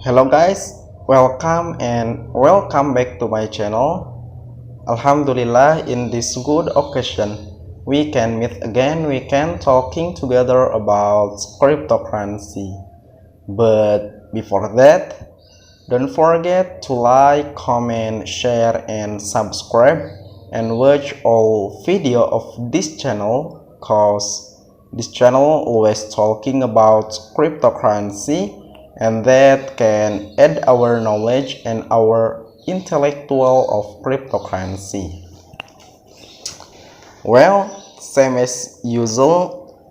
Hello guys, welcome back to my channel. Alhamdulillah, in this good occasion we can meet again, we can talking together about cryptocurrency. But before that, don't forget to like, comment, share and subscribe and watch all video of this channel, cause this channel always talking about cryptocurrency and that can add our knowledge and our intellectual of cryptocurrency. Well, same as usual,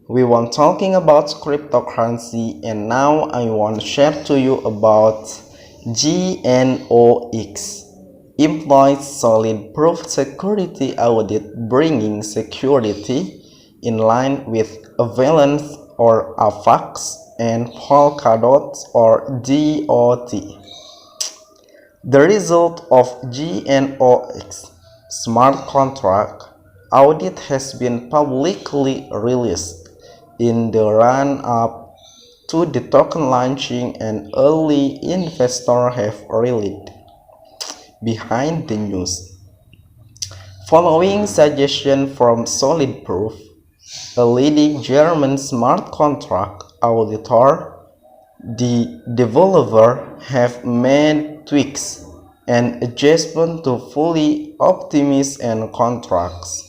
we want talking about cryptocurrency, and now I want to share to you about GNOX, employs solid proof security audit, bringing security in line with Avalanche or AVAX and Polkadot or DOT. The result of GNOX smart contract audit has been publicly released in the run-up to the token launching, and early investors have rallied behind the news. Following suggestion from Solid Proof, a leading German smart contract auditor, the developer have made tweaks and adjustments to fully optimize and contracts.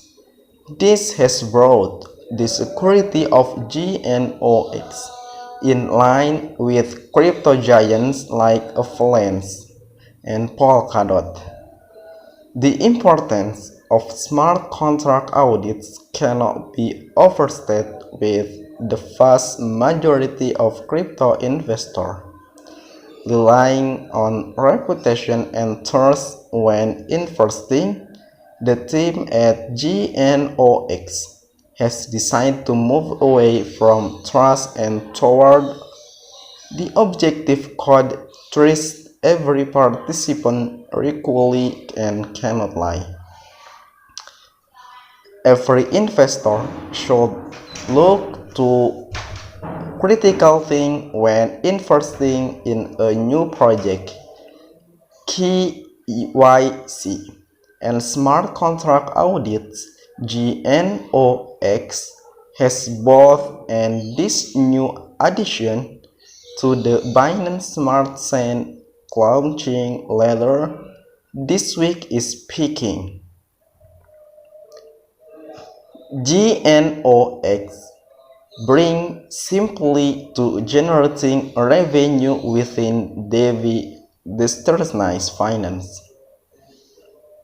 This has brought the security of GNOX in line with crypto giants like Avalanche and Polkadot. The importance of smart contract audits cannot be overstated, with the vast majority of crypto investors relying on reputation and trust when investing. The team at GNOX has decided to move away from trust and toward the objective code treats every participant equally and cannot lie. Every investor should look to critical things when investing in a new project: KYC and smart contract audits. GNOX has both, and this new addition to the Binance Smart Chain launching later this week is peaking. GNOX bring simply to generating revenue within decentralized finance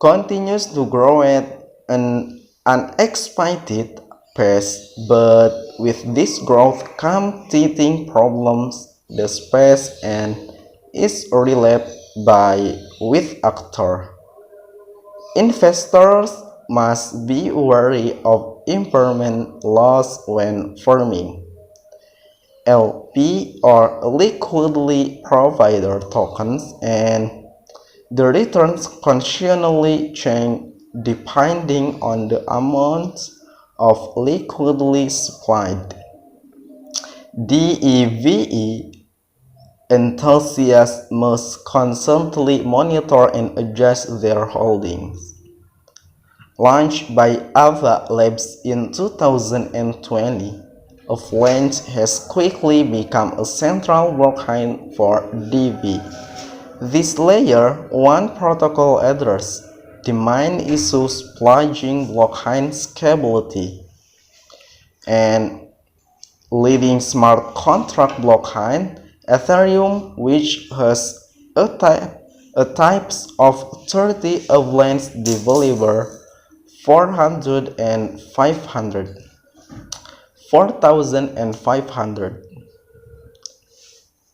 continues to grow at an unexpected pace, but with this growth come teething problems. The space and is relate by with actor. Investors must be wary of impairment loss when farming LP or liquidity provider tokens, and the returns continually change depending on the amount of liquidity supplied. DEVE enthusiasts must constantly monitor and adjust their holdings. Launched by Ava Labs in 2020, Avalanche has quickly become a central blockchain for DEVE. This layer 1 protocol addresses the main issues plaguing blockchain scalability, and leading smart contract blockchain Ethereum, which has a types of 30 Avalanche developer 4,500.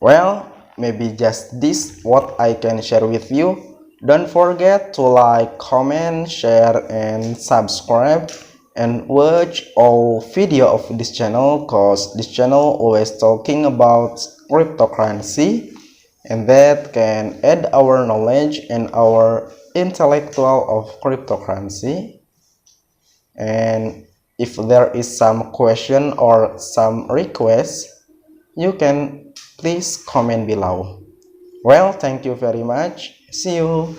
Well, maybe just this what I can share with you. Don't forget to like, comment, share and subscribe and watch all video of this channel, cause this channel always talking about cryptocurrency and that can add our knowledge and our intellectual of cryptocurrency. And if there is some question or some request, you can please comment below. Well, thank you very much. See you.